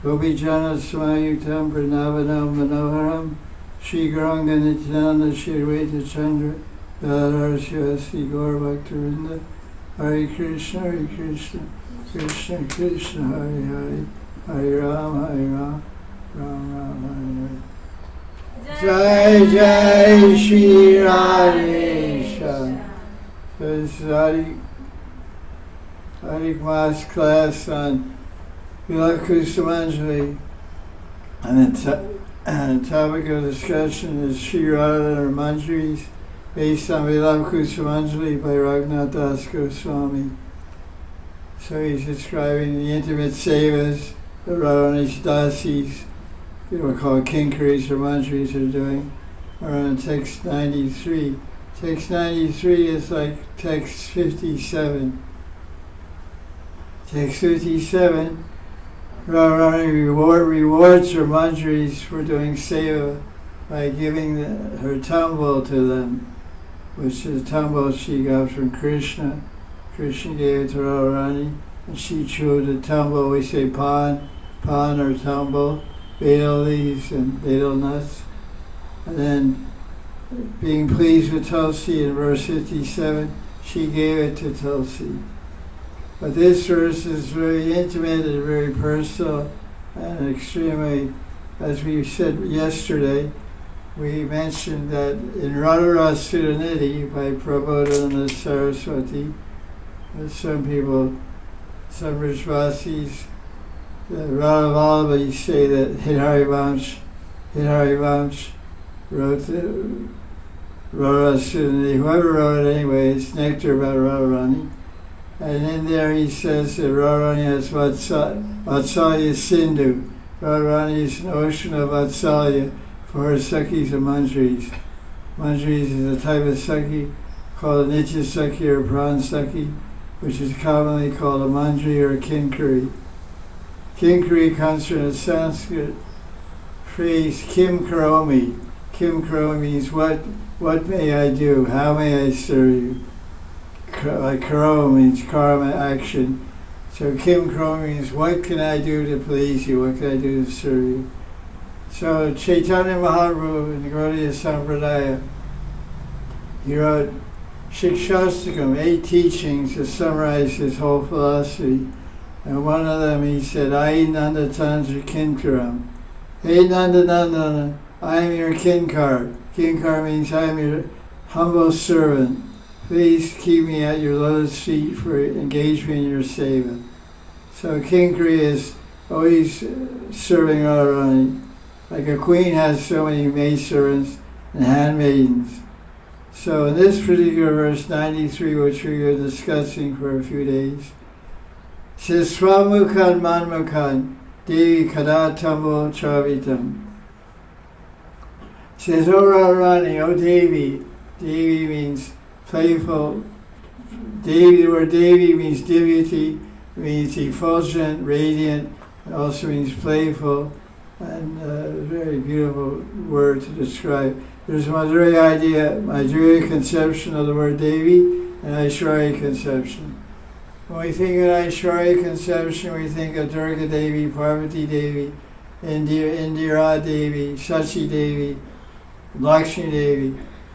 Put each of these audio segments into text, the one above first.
Gopijana Smayutam Pranavanam Manoharam Shri Gauranga Nityananda Shri Advaita Chandra Radharani Shri Gaur Bhaktarinda Hare Krishna Krishna Krishna Hare Hare Hare Ram Ram Ram Hare Jai Jai Sri Radhe. So this is Adhik Mas class on Vilapa Kusumanjali, and the topic of discussion is Sri Radha and Her Manjaris, based on Vilapa Kusumanjali by Raghunatha Das Goswami. So he's describing the intimate sevas that Radharani's dasis, called kinkaris or manjaris, are doing, are on text 93. Text 93 is like text 57. Text 57, Radharani rewards her manjaris for doing seva by giving her tambul to them, which is tambul she got from Krishna. Krishna gave it to Radharani, and she chewed the tambul. We say pan or tambul, betel leaves and betel nuts. And then, being pleased with Tulsi in verse 57, she gave it to Tulsi. But this verse is very intimate and very personal and extremely, as we said yesterday, we mentioned that in Radharani Sudanidhi by Prabodhananda Saraswati, some people, some Rajvasis, Radhavali say that Hidharivamsh wrote the Radharani Sudanidhi. Whoever wrote it anyway, it's nectar about Radharani. And in there he says that Radharani has Vatsalya Sindhu. Radharani is an ocean of Vatsalya for her Sakhis and Manjaris. Manjaris is a type of Sakhi called a Nitya Sakhi or Pran Sakhi, which is commonly called a Manjari or a Kinkari. Kinkari comes from the Sanskrit phrase Kim Karomi. Kim Karomi means what may I do? How may I serve you? Like Karo means karma, action. So Kim Karo means what can I do to please you? What can I do to serve you? So Chaitanya Mahaprabhu in the Gaudiya Sampradaya, he wrote Shikshastakam, 8 teachings to summarize his whole philosophy. And one of them he said, Ai Nanda Tantra Kinkaram. Hey Nanda Nanda, I am your Kinkar. Kinkar means I am your humble servant. Please keep me at your lotus feet for engagement in your seva. So Kinkari is always serving Radharani. Like a queen has so many maidservants and handmaidens. So in this particular verse 93, which we were discussing for a few days, it says, Swamukhan Manmukhan Devi Kadatambo Chavitam. It says, O Radharani, O Devi. Devi means playful. Devi, the word Devi means divinity, means effulgent, radiant, it also means playful, and a very beautiful word to describe. There's a Madhurya conception of the word Devi and Aishwarya conception. When we think of Aishwarya conception, we think of Durga Devi, Parvati Devi, Indira Devi, Sachi Devi, Lakshmi Devi.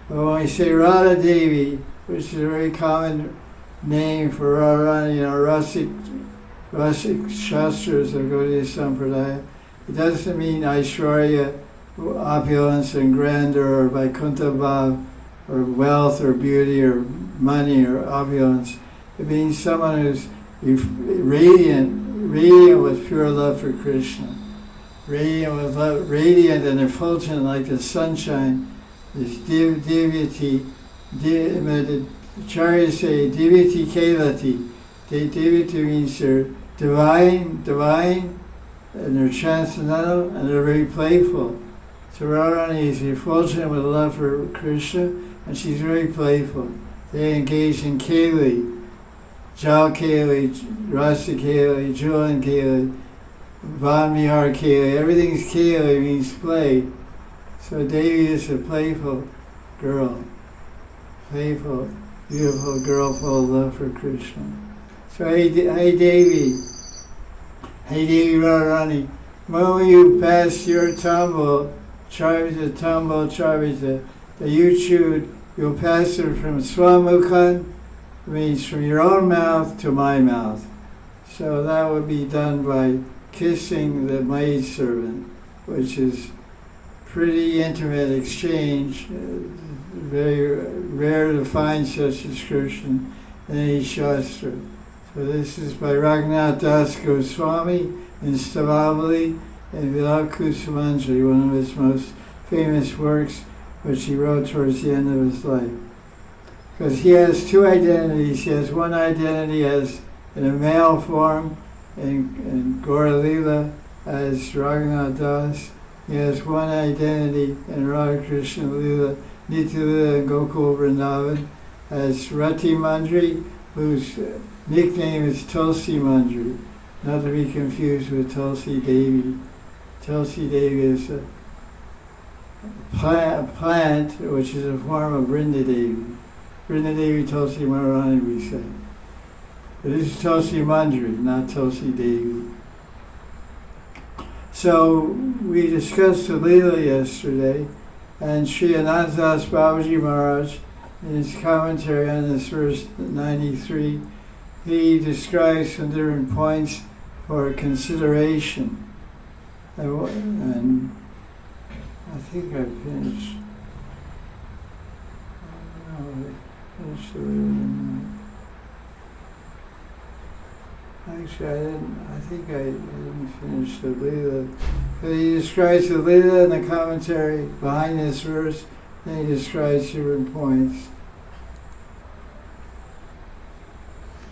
But when we say Radha Devi, which is a very common name for Radharani in our Rasic Shastras of Gaudiya Sampradaya, it doesn't mean Aishwarya, opulence and grandeur, or Vaikuntha Bhav, or wealth or beauty or money or opulence. It means someone who's radiant with pure love for Krishna. Radiant with love, radiant and effulgent like the sunshine. This divinity, the Acharyas say divinity kelati. Divinity means they're divine, and they're transcendental, and they're very playful. So Radharani is effulgent with love for Krishna, and she's very playful. They engage in keli, Jal keli, Rasa keli, Julan keli, Van Vihar keli. Everything's keli, means play. So Devi is a playful girl, playful, beautiful girl full of love for Krishna. So hey Devi Radharani, when you pass your tumble, that you chewed, you'll pass it from Swamukhan, means from your own mouth to my mouth. So that would be done by kissing the maidservant, which is pretty intimate exchange. Very rare to find such description in any Shastra. So this is by Raghunatha Das Goswami in Stavavali and Vilapa Kusumanjali, one of his most famous works, which he wrote towards the end of his life. Because he has two identities. He has one identity as in a male form in Gaura Lila as Raghunatha Das. He has one identity in Radha Krishna Lila, Nitya Lila and Gokul Vrindavan as Rati Mandri, whose nickname is Tulsi Mandri, not to be confused with Tulsi Devi. Tulsi Devi is a plant which is a form of Vrinda Devi. Vrinda Devi Tulsi Maharani, we say. But this is Tulsi Mandri, not Tulsi Devi. So we discussed the Leela yesterday, and Sri Anantadas Babaji Maharaj, in his commentary on this verse 93, he describes some different points for consideration. And I think I finished. Actually, I think I didn't finish the Leela. But he describes the Leela in the commentary behind this verse, then he describes different points.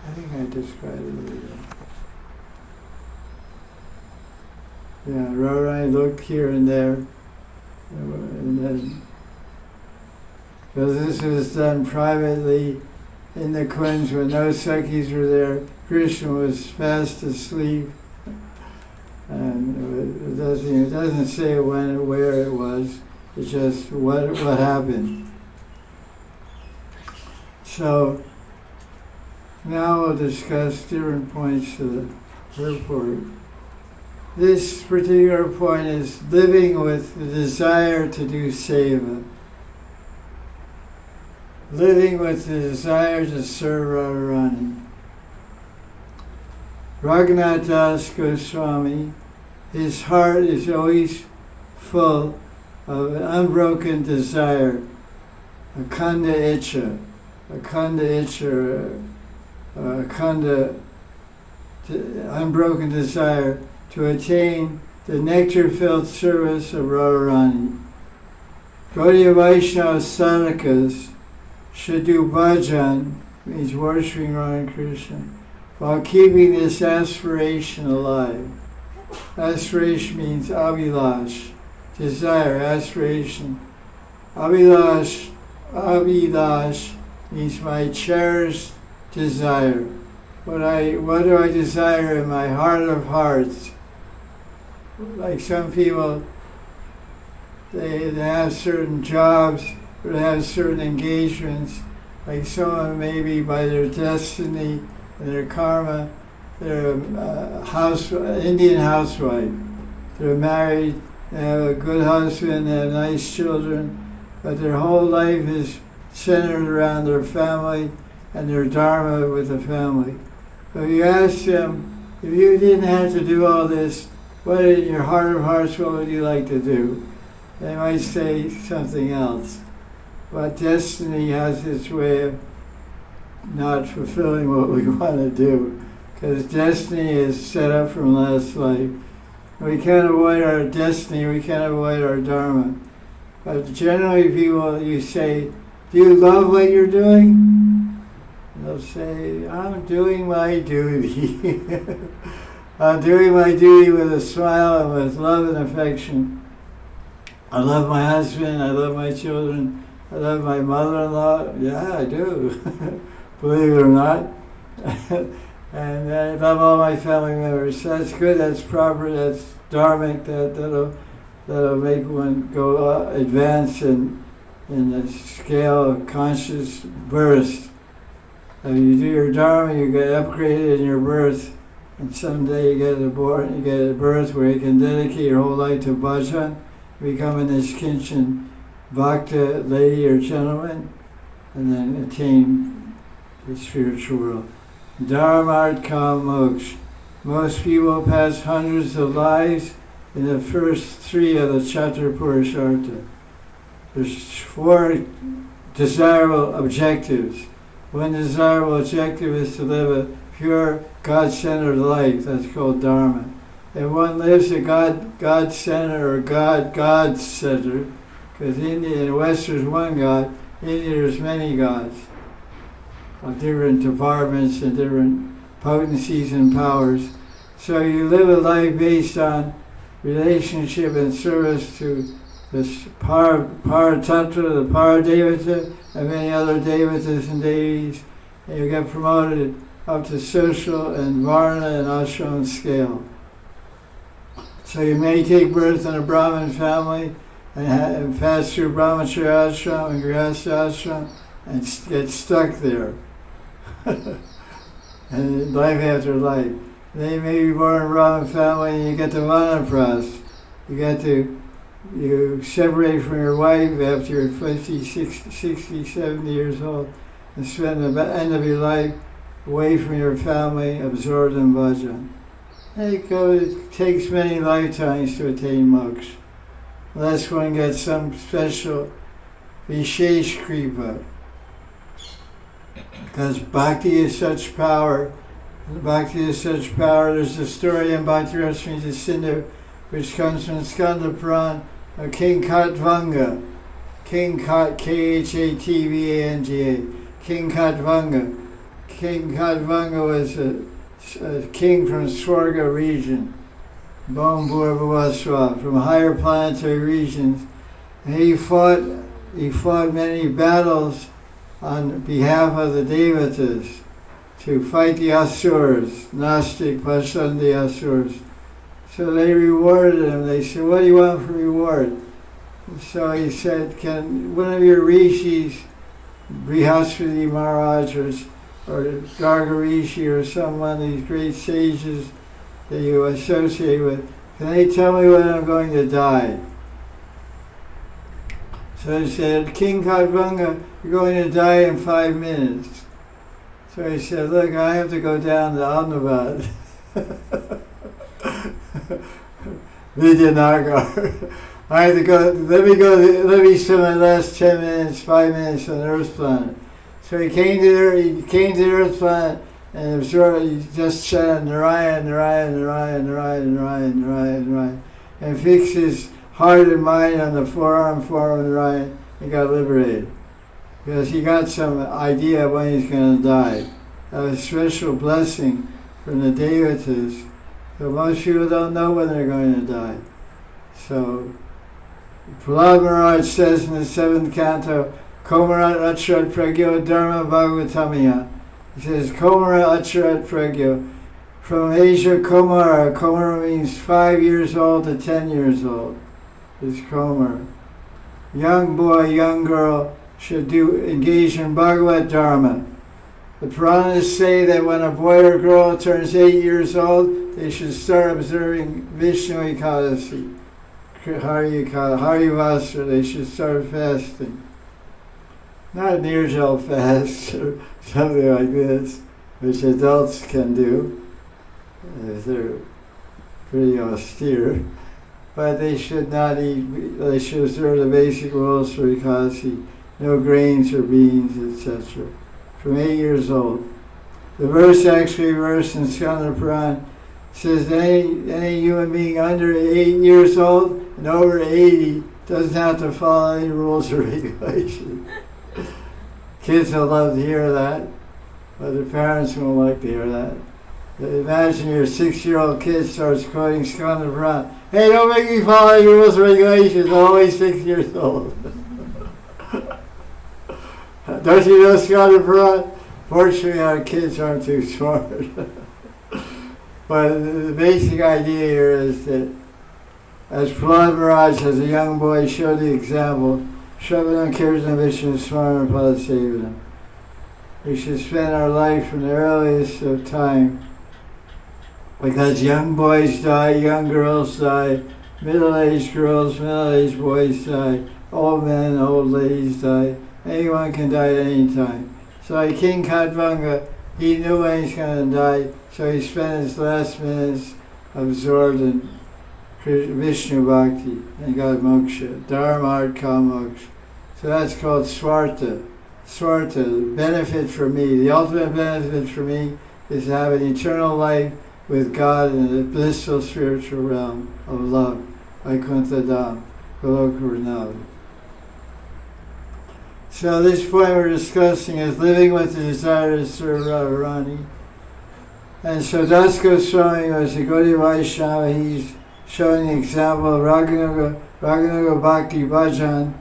I think I described the Leela. Yeah, Radharani looked here and there, and then, because this was done privately in the Kunj when no Sakhis were there, Krishna was fast asleep, and it doesn't say when or where it was, it's just what happened. So now we'll discuss different points of the purport. This particular point is living with the desire to do seva. Living with the desire to serve Radharani. Raghunatha Das Goswami, his heart is always full of an unbroken desire, akanda icha, unbroken desire to attain the nectar-filled service of Radharani. Gaudiya Vaishnava sadhakas should do bhajan, means worshiping Radha Krishna, while keeping this aspiration alive. Aspiration means abhilash, desire, aspiration. Abhilash means my cherished desire. What do I desire in my heart of hearts? Like some people, they have certain jobs, or they have certain engagements, like someone maybe by their destiny and their karma, they're a Indian housewife. They're married, they have a good husband, they have nice children, but their whole life is centered around their family and their dharma with the family. So if you ask them, if you didn't have to do all this, what in your heart of hearts, what would you like to do? They might say something else. But destiny has its way of not fulfilling what we want to do, because destiny is set up from last life. We can't avoid our destiny, we can't avoid our dharma. But generally people, you say, do you love what you're doing? They'll say, I'm doing my duty. I'm doing my duty with a smile and with love and affection. I love my husband, I love my children, I love my mother-in-law. Yeah, I do, believe it or not. And I love all my family members. That's good, that's proper, that's dharmic, that'll make one go advance in the scale of conscious birth. If you do your dharma, you get upgraded in your birth and someday you get a birth where you can dedicate your whole life to bhajan, become an Niskinchan bhakta lady or gentleman, and then attain the spiritual world. Dharma, Kam, Moksha. Most people pass hundreds of lives in the first three of the Chatur Purushartha. There's 4 desirable objectives. One desirable objective is to live a pure, God-centered life. That's called Dharma. And one lives a God-centered or God-centered, because in the West there's one God, in India there's many gods of different departments and different potencies and powers. So you live a life based on relationship and service to this Paratattva, the Paradevata, and many other devatas and deities, and you get promoted up to social and varna and ashram scale. So you may take birth in a Brahmin family and pass through Brahmacharya ashram and Grihastha ashram and get stuck there. And life after life. Then you may be born in a Brahmin family and you get to Vanapras. You separate from your wife after you're 50, 60, 70 years old and spend the end of your life away from your family, absorbed in bhajan. It takes many lifetimes to attain moksha, unless one gets some special vishesh kripa. Because bhakti is such power. There's a story in Bhakti Rasamrita Sindhu which comes from Skanda Puran of King Khatvanga. King Khatvanga. King Khatvanga. King Khatvanga was a king from Swarga region, Bombur Bhavaswa, from higher planetary regions. And he fought many battles on behalf of the devatas to fight the Asuras, Nastic, Pashandi Asuras. So they rewarded him. They said, "What do you want for reward?" And so he said, "Can one of your rishis, Brihaspati Maharaj or Garga Rishi or some one of these great sages that you associate with, can they tell me when I'm going to die?" So he said, "King Khatvanga, you're going to die in 5 minutes." So he said, "Look, I have to go down to Ahmedabad, Vidyanagar. I have to go, let me spend my last 10 minutes, 5 minutes on the Earth planet." So he came to the Earth planet and absorbed, he just chanted Narayan, Narayan, Narayan, Narayan, Narayan, Narayan, Narayan, and fixed his heart and mind on the forearm of Narayan and got liberated. Because he got some idea of when he's going to die. That was a special blessing from the devatas. So most people don't know when they're going to die. So Prahlad Maharaj says in the 7th canto, Komarat Acharat Pragyo Dharma Bhagavatamya. He says, Komarat Acharat Pragyo. From Asia Komara. Komara means 5 years old to 10 years old. Is Komara. Young boy, young girl should engage in Bhagavad Dharma. The Puranas say that when a boy or girl turns 8 years old, they should start observing Vishnu Ekadasi, Harivasra. They should start fasting. Not Nirjal fast or something like this, which adults can do. They're pretty austere. But they should not eat, they should observe the basic rules for Ekadasi. No grains or beans, etc. From 8 years old. The verse actually reversed in Skanda Puran says that any human being under 8 years old and over 80 doesn't have to follow any rules or regulations. Kids will love to hear that, but their parents won't like to hear that. Imagine your 6-year-old kid starts quoting Skanda Puran. "Hey, don't make me follow any rules or regulations, I'm only 6 years old." Don't you know Skanda Puran? Fortunately, our kids aren't too smart. But the basic idea here is that as Prahlad Maharaj, as a young boy, showed the example, Shravanam Kirtanam Vishnu Smarana Padasevanam. We should spend our life from the earliest of time Because young boys die, young girls die, middle-aged girls, middle-aged boys die, old men, old ladies die. Anyone can die at any time. So like King Kadvanga, he knew when he's going to die, so he spent his last minutes absorbed in Vishnu Bhakti and got moksha, Dharma Artha moksha. So that's called Swarta. Swarta, benefit for me. The ultimate benefit for me is to have an eternal life with God in the blissful spiritual realm of love, Vaikuntha Dham, Goloka Vrindavan. So this point we're discussing is living with the desire to serve Radharani. And so Das Goswami was a Gaudiya Vaishnava. He's showing the example of Raghunatha Bhakti Bhajan,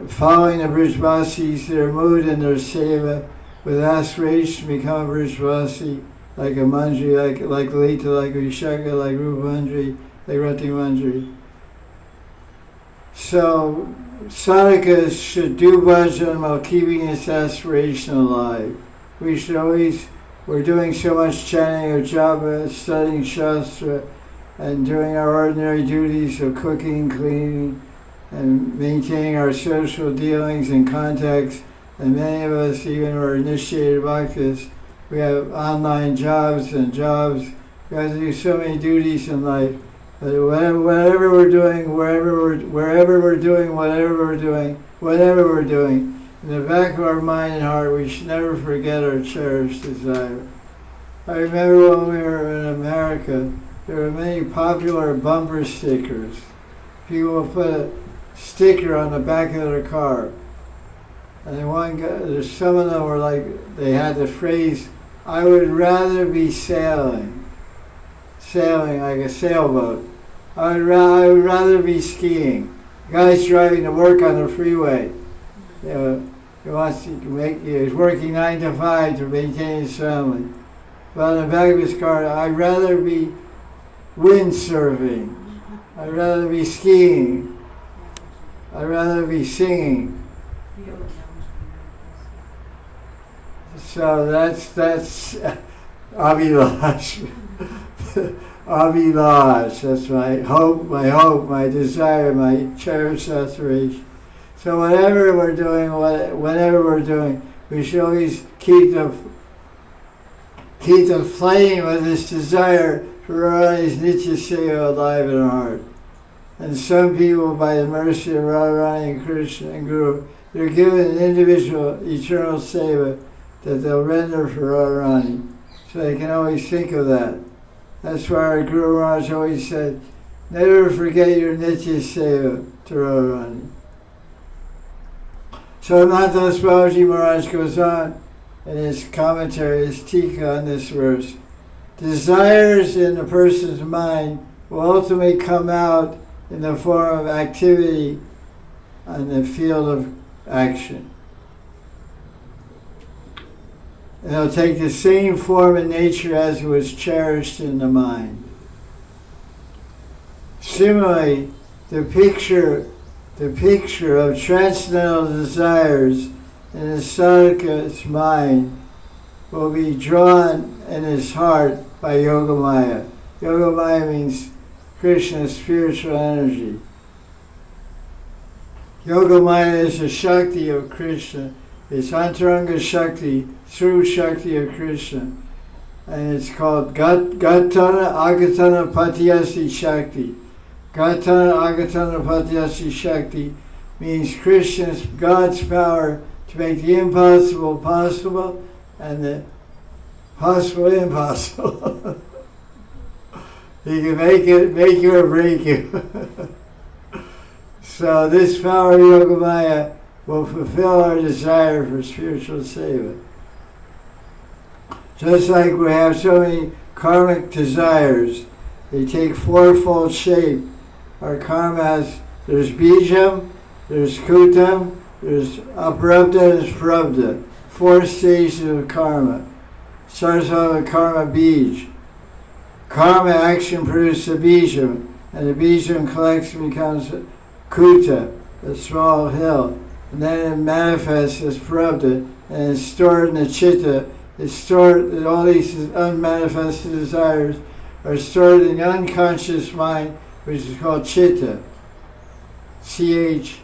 following the Brijvasis, their mood and their seva, with aspiration to become a Brijvasi, like a Manjari, like Lalita, like Vishaka, like Rupa Manjari, like Rati Manjari. So sadhakas should do bhajan while keeping this aspiration alive. We should always, we're doing so much chanting of japa, studying shastra, and doing our ordinary duties of cooking, cleaning, and maintaining our social dealings and contacts. And many of us, even who are initiated bhaktas, we have online jobs. We have to do so many duties in life. But whatever we're doing, wherever we're doing, whatever we're doing, in the back of our mind and heart, we should never forget our cherished desire. I remember when we were in America, there were many popular bumper stickers. People would put a sticker on the back of their car. And one guy, some of them were like, they had the phrase, "I would rather be sailing like a sailboat. I would rather be skiing." Guy's driving to work on the freeway. You know, he's working 9 to 5 to maintain his family. But on the back of his car, "I'd rather be windsurfing. I'd rather be skiing. I'd rather be singing." So that's Abhilash. Abhilash, that's my hope, my desire, my cherished aspiration. So whatever we're doing, whenever we're doing, we should always keep the flame of this desire for Radharani's Nitya Seva alive in our heart. And some people, by the mercy of Radharani and Krishna and Guru, they're given an individual eternal seva that they'll render for Radharani. So they can always think of that. That's why our Guru Maharaj always said, never forget your Nitya Seva to Radharani. So Raghunatha Das Babaji Maharaj goes on in his commentary, his tika on this verse. Desires in a person's mind will ultimately come out in the form of activity on the field of action. And it'll take the same form and nature as it was cherished in the mind. Similarly, the picture of transcendental desires in the sadhaka's mind will be drawn in his heart by Yogamaya. Yogamaya means Krishna's spiritual energy. Yogamaya is the Shakti of Krishna. It's Antaranga Shakti, true Shakti of Krishna. And it's called Gatana Agatana Patyasi Shakti. Gatana Agatana Patyasi Shakti means God's power to make the impossible possible and the possible impossible. He can make you or break you. So this power of Yogamaya will fulfill our desire for spiritual seva. Just like we have so many karmic desires, they take fourfold shape. Our karma has, there's bijam, there's kutam, there's aprabdha, there's prabdha. 4 stages of karma. Starts off with karma bij. Karma action produces a bijam, and the bijam collects and becomes kuta, a small hill. And then it manifests as prabdha, and it's stored in the chitta. It's stored, all these unmanifested desires are stored in the unconscious mind, which is called chitta. C-H-I-T-T-A,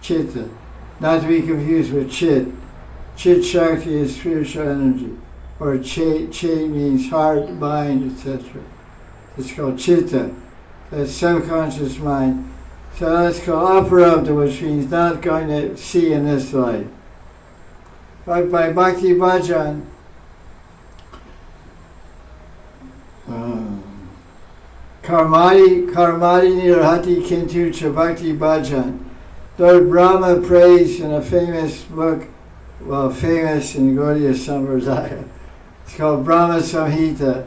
chitta. Not to be confused with chit. Chit Shakti is spiritual energy. Or che means heart, mind, etc. It's called chitta. That's subconscious mind. So that's called aparabdha, which means not going to see in this life. But by Bhakti Bhajan, Karmati Nirhati Kintu Cha Bhakti Bhajan. Lord Brahma praised in a famous book, well, famous in Gaudiya Sampradaya. It's called Brahma Samhita,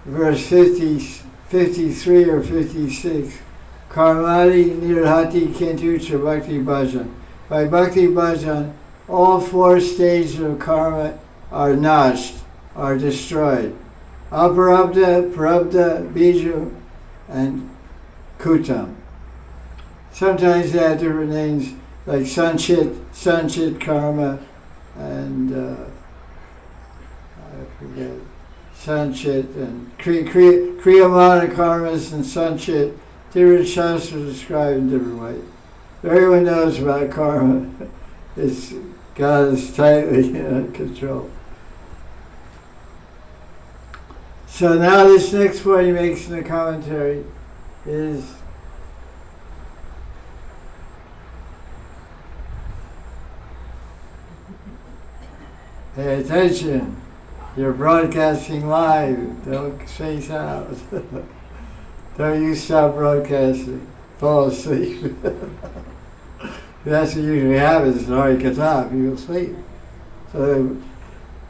verse 53 or 56. Karmati Nirhati Kintu Cha Bhakti Bhajan. By Bhakti Bhajan, all 4 stages of karma are nashed, are destroyed. Aparabdha, Prabdha, Biju, and Kutam. Sometimes they have different names, like Sanchit karma, and I forget, Sanchit, and Kriyamana karmas and Sanchit. Different shastras described in different ways. Everyone knows about karma. It's God is tightly in control. So now this next point he makes in the commentary is pay attention. You're broadcasting live. Don't space out. Don't you stop broadcasting. Fall asleep. That's what usually happens in Hari Katha. People sleep. So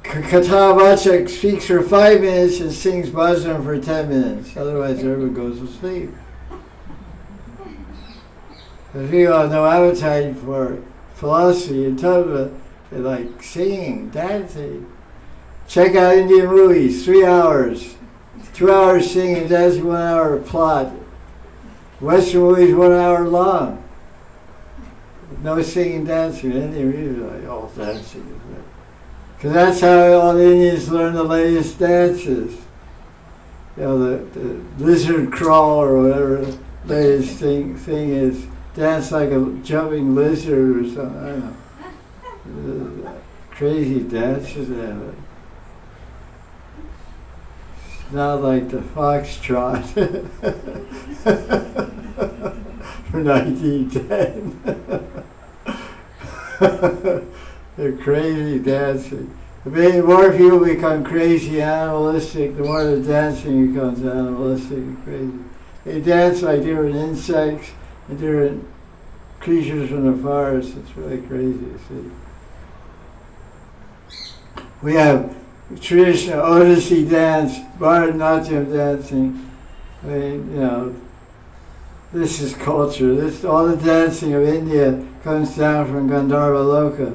Katha Vachak speaks for 5 minutes and sings bhajan for 10 minutes. Otherwise everyone goes to sleep. Because we all have no appetite for philosophy and Tattva. They like singing, dancing. Check out Indian movies, 3 hours. 2 hours singing, dancing, 1 hour plot. Western movies 1 hour long. No singing, dancing. Indian movies are like all dancing. Because that's how all the Indians learn the latest dances. You know, the lizard crawl or whatever the latest thing is. Dance like a jumping lizard or something. I don't know. Crazy dances they have. It's not like the foxtrot from 1910. They're crazy dancing. The more people become crazy animalistic, the more the dancing becomes animalistic and crazy. They dance like different insects and different creatures from the forest. It's really crazy to see. We have traditional Odissi dance, Bharatanatyam dancing. I mean, you know, this is culture. All the dancing of India comes down from Gandharva Loka.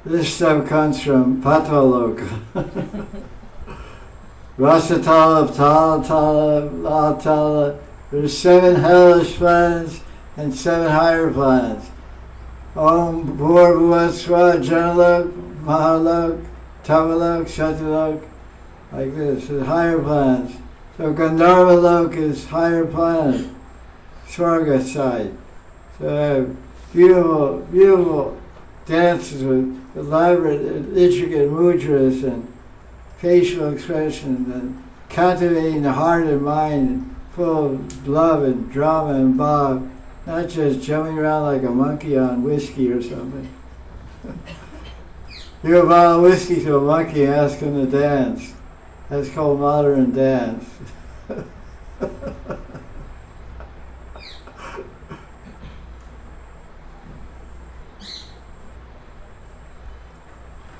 This stuff comes from Pataloka. Rasatala, Talatala, Latala. There's 7 hellish planets and 7 higher planets. Om Bhur Bhuvaswa, Janalok, Mahalok, Tavalok, Shatalok, like this. The higher planets. So Gandharva Loka is higher planet, Swarga side. So beautiful, beautiful dances with elaborate, intricate mudras and facial expressions and captivating the heart and mind, full of love and drama and bhav, not just jumping around like a monkey on whiskey or something. You give a bottle of whiskey to a monkey and ask him to dance. That's called modern dance.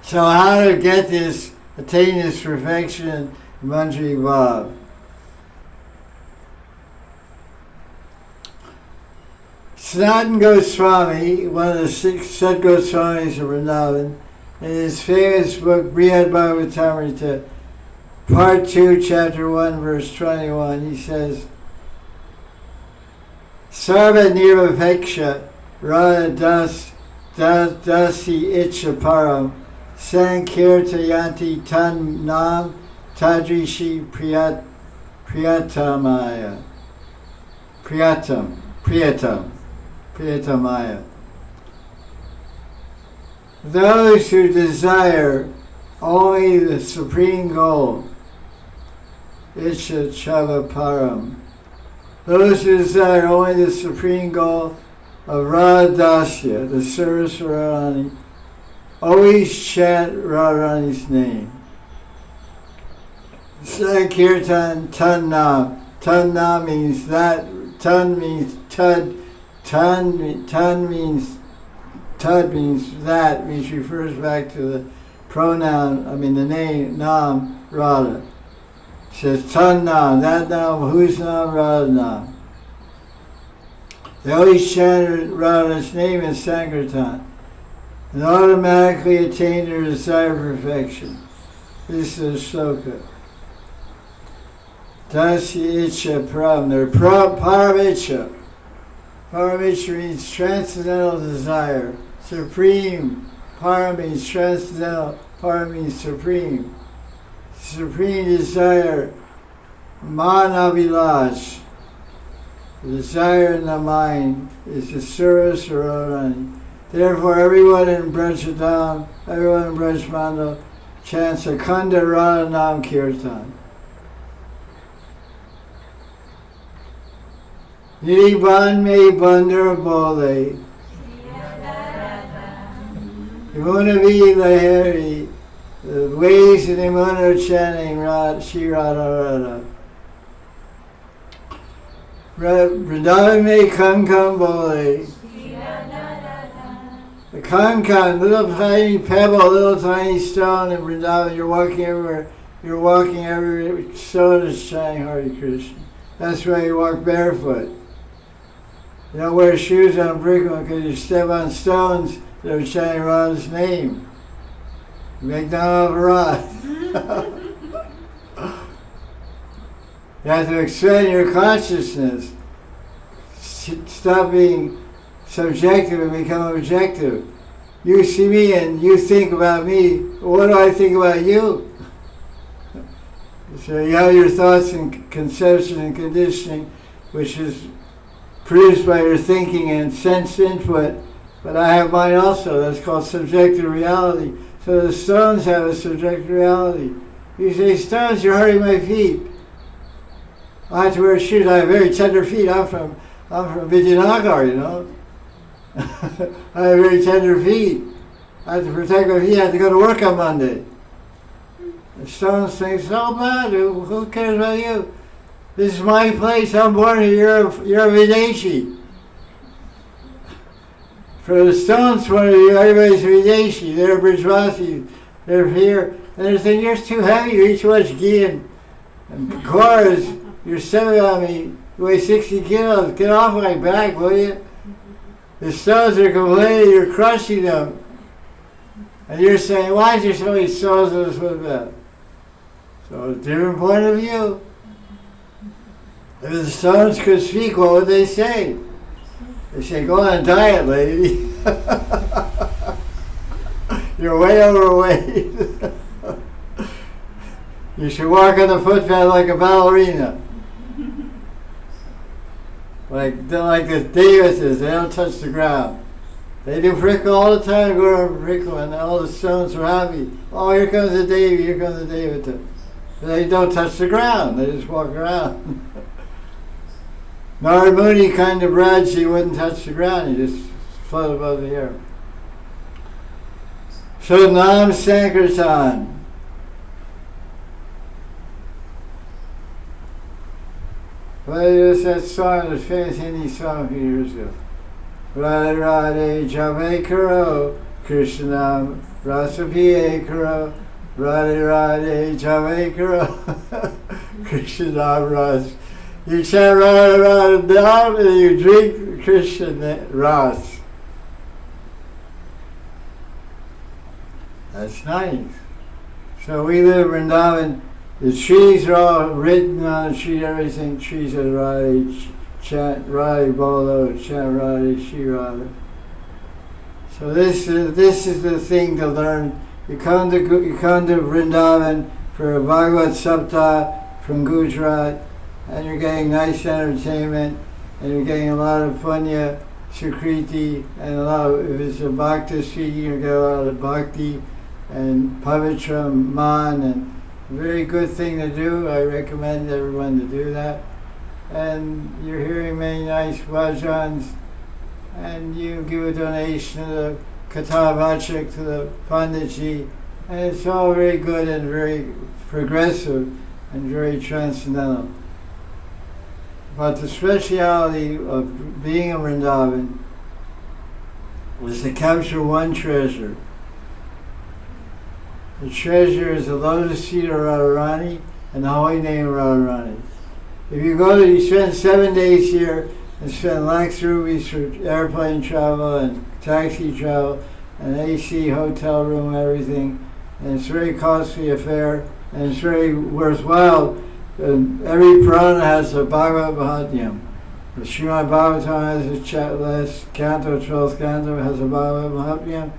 So how to get this, attain this perfection, Manjari Bhav? Sanatana Goswami, one of the 6 Sat Goswamis of Vrindavan, in his famous book Brihad Bhagavatamrita, Part 2, Chapter 1, Verse 21, he says, Sarva Nirvapeksha Radha Das Dasi Icha Param Sankirtayanti tan nam tadrishi priyatamaya. Priyatamaya. Those who desire only the supreme goal, Icha Chava Param. Those who desire only the supreme goal of Radhasya, the service of Radharani, always chant Radharani's name. Sankirtan Tanna. Tanna means that. Tan means tud. Tan means tud means that, which refers back to the pronoun, the name, Nam, Radha. It says Tan Nam, that Nam, whose Nam, Radha Nam. They always chanted Radha's name in Sankirtan and automatically attained their desired perfection. This is sloka. Dasi Icha Param. They're Paramicha. Paramicha means transcendental desire. Supreme. Param means transcendental. Param means supreme. Supreme desire. Manavilash. The desire in the mind is the service of Radharani. Therefore, everyone in Brajadam, everyone in Brajmandal chants Akhanda Radha Nam Kirtan. Niriban me bandar bole. Imunavi lahari. The ways in Imuna are chanting Shri Radha Radha. Vrindavan me kankan bole. The kankan, little tiny pebble, little tiny stone in Vrindavan. You're walking everywhere. Every stone is chanting Hare Krishna. That's why you walk barefoot. You don't wear shoes on brickwork because you step on stones that are chanting Radha's name. You make none of Radha. You have to expand your consciousness. Stop being subjective and become objective. You see me and you think about me. What do I think about you? So you have your thoughts and conception and conditioning, which is produced by your thinking and sense input, but I have mine also. That's called subjective reality. So the stones have a subjective reality. You say, stones, you're hurting my feet. I have to wear shoes. I have very tender feet. I'm from Vijayanagar, you know. I have very tender feet. I have to protect my feet. I have to go to work on Monday. The stones think, so bad. Who cares about you? This is my place. I'm born here. You're a Videshi. For the stones point of view, everybody's Videshi. They're Brijvasi. They're here. And they're saying, you're too heavy. You eat too much ghee and cars. You're stepping on me. You weigh 60 kilos. Get off my back, will you? The stones are complaining. You're crushing them. And you're saying, why is there so many stones in this footpath? So, a different point of view. If the stones could speak, what would they say? They say, go on a diet, lady. You're way overweight. You should walk on the footpath like a ballerina. Like the Davises, they don't touch the ground. They do prickle all the time, go around prickle, and all the stones are happy. Oh, here comes the Devi, here comes the Devata. They don't touch the ground, they just walk around. Narad Muni kind of Braj, he wouldn't touch the ground, he just float above the air. So Nam Sankirtan. Well, there's that song, the famous Hindi song a few years ago. Radhe Radhe Jave Karo, Krishna Rasa Piye Karo, Radhe Radhe Jave Karo, Krishna Rasa. You chant Radha Radha Dham and you drink Krishna Ras. That's nice. So we live in Vrindavan. The trees are all written on the tree, everything. Trees are Radhe, chant Radhe Bolo, chant Radhe Shri Radha. So this is the thing to learn you come to Vrindavan for a Bhagavad Saptah from Gujarat, and you're getting nice entertainment, and you're getting a lot of punya, sukriti, and a lot of, if it's a bhakti speaking, you get a lot of bhakti and pavitra man, and a very good thing to do. I recommend everyone to do that. And you're hearing many nice bhajans, and you give a donation to the Kathavachik, to the Panditji, and it's all very good and very progressive and very transcendental. But the speciality of being in Vrindavan was to capture one treasure. The treasure is the lotus feet of Radharani and the holy name of Radharani. If you spend 7 days here and spend lakhs rupees for airplane travel and taxi travel and AC hotel room, everything, and it's a very costly affair and it's very worthwhile. Every Purana has a Bhagavad Mahatyam. The Srimad Bhagavatam has a last canto, 12th canto, has a Bhagavad Mahatyam,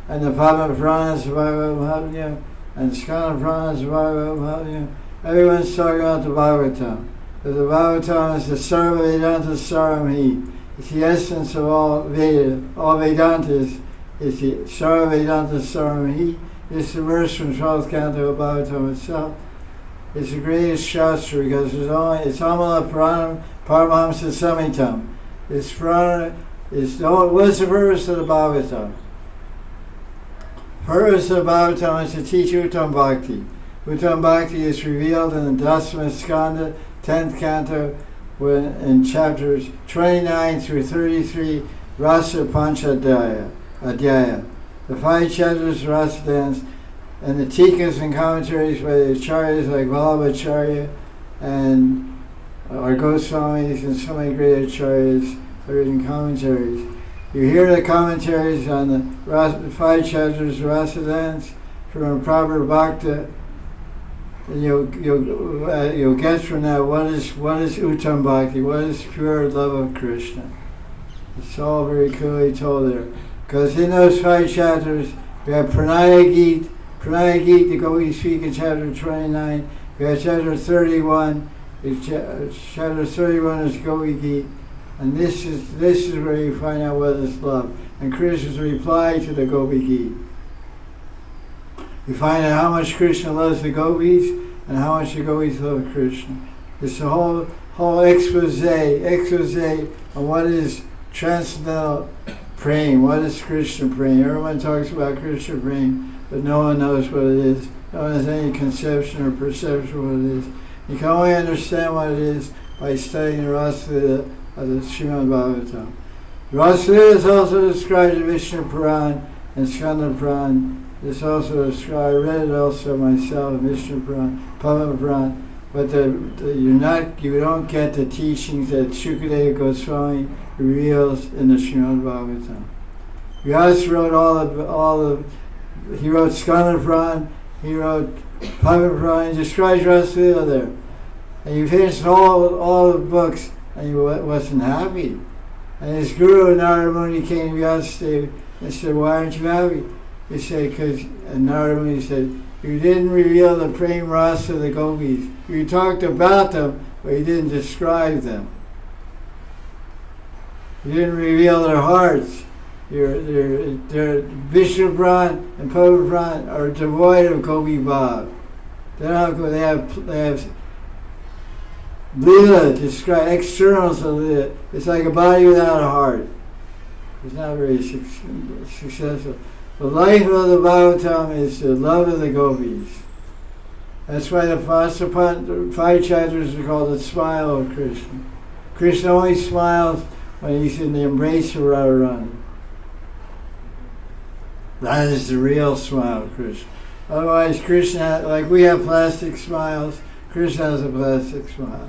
and the Padma Purana has a Bhagavad Mahatyam, and the Skanda Purana has a Bhagavad Mahatyam. Everyone's talking about the Bhagavatam. But the Bhagavatam is the Sarva Vedanta Saramhi. It's the essence of all Veda. All Vedantas is the Sarva Vedanta Saramhi. It's the verse from 12th canto of Bhagavatam itself. It's the greatest Shastra because it's Amala Puranam Paramahamsa Samitam. It's Purana, what's the purpose of the Bhagavatam? Purpose of the Bhagavatam is to teach Uttam Bhakti. Uttam Bhakti is revealed in the Dasma Skanda, 10th canto, in chapters 29 through 33, Rasa Panchadhyaya. The 5 chapters Rasa dance, and the tikas and commentaries by the acharyas like Vallabhacharya and our Goswamis and so many great acharyas have written commentaries. You hear the commentaries on the 5 chapters Rasa dance from a proper bhakta, and you'll get from that what is Uttam Bhakti, what is pure love of Krishna. It's all very clearly told there. Because in those 5 chapters, we have Pranaya Geet, the Gopi speak in chapter 29. We have chapter 31. Chapter 31 is Gopi Geet. And this is where you find out what is love. And Krishna's reply to the Gopi Geet. You find out how much Krishna loves the gopis and how much the gopis love Krishna. It's a whole expose on what is transcendental praying. What is Krishna praying? Everyone talks about Krishna praying, but no one knows what it is. No one has any conception or perception of what it is. You can only understand what it is by studying the Rasalila of the Srimad Bhagavatam. Rasalila is also described in Vishnu Puran and Skanda Puran. It's also described, I read it also myself in Vishnu Puran, Padma Puran, but you don't get the teachings that Shukadeva Goswami reveals in the Srimad Bhagavatam. Vyasa wrote he wrote Skanda Puran, he wrote Padma Puran, he describes Rasalila there. And he finished all the books and he wasn't happy. And his guru Narada Muni came to Vyasa and said, "Why aren't you happy?" He said, and Narada Muni said, "You didn't reveal the prem rasa of the gopis. You talked about them, but you didn't describe them. You didn't reveal their hearts. Their Vishnu Puran and Padma Puran are devoid of Gopi Bhav. They're not good. They have Leela, describe externals of Leela. It's like a body without a heart. It's not very successful. The life of the Bhagavatam is the love of the gopis. That's why the 5 chapters are called the smile of Krishna. Krishna only smiles when he's in the embrace of Radharani. That is the real smile of Krishna. Otherwise, Krishna, like we have plastic smiles, Krishna has a plastic smile.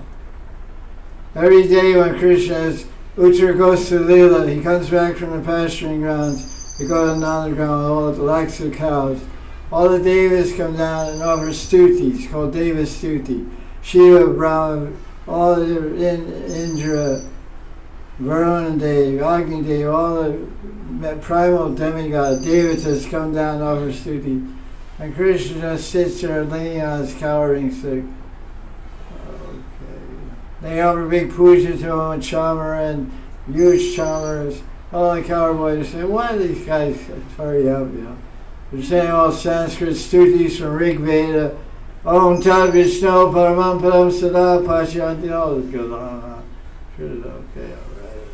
Every day when Krishna's Uttar goes to Leela, he comes back from the pasturing grounds, they go to Nanda ground with all the lakhs of cows. All the devas come down and offer stutis, called Deva Stuti. Shiva, Brahma, all the Indra, Varuna Dev, Agni Dev, all the primal demigod devatas come down and offer stuti. And Krishna just sits there leaning on his cowering stick. They have a big puja to him, and chamar and huge chamars. All the cowboys say, why are these guys hurry up, you know? They're saying all Sanskrit stutis from Rig Veda. Om Tad Vishnu Paramam Param Sada Pashyanti. All this goes on and on. Okay, all right.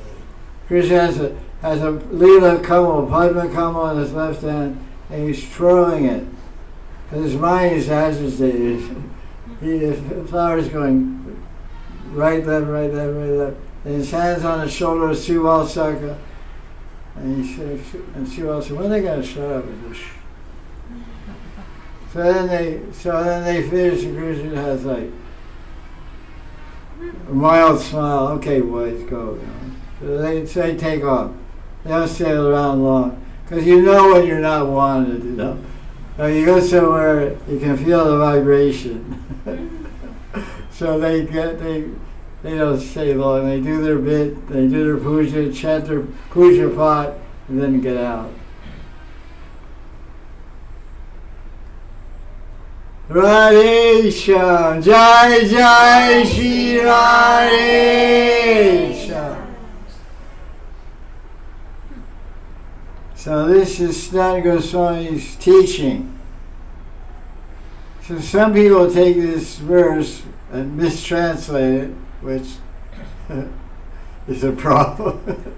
Krishna has a lila kamal, Padma kamal in his left hand, and he's twirling it. Because his mind is agitated. The flower's going right, left, right, left, right, left. And his hands on the shoulder of Suval Saka. And he says, and Suval said, when are they going to shut up with this? So then they finish, and Krishna has like a mild smile. Okay, boys, go. You know? So they say take off. They don't stay around long. Because you know when you're not wanted, you know. You go somewhere, you can feel the vibration. So they don't stay long. They do their bit, they do their puja, chant their puja pot, and then get out. Radhe Shyam, Jai Jai Sri Radhe Shyam. So this is Srimati Goswami's teaching. So some people take this verse and mistranslate it, which is a problem.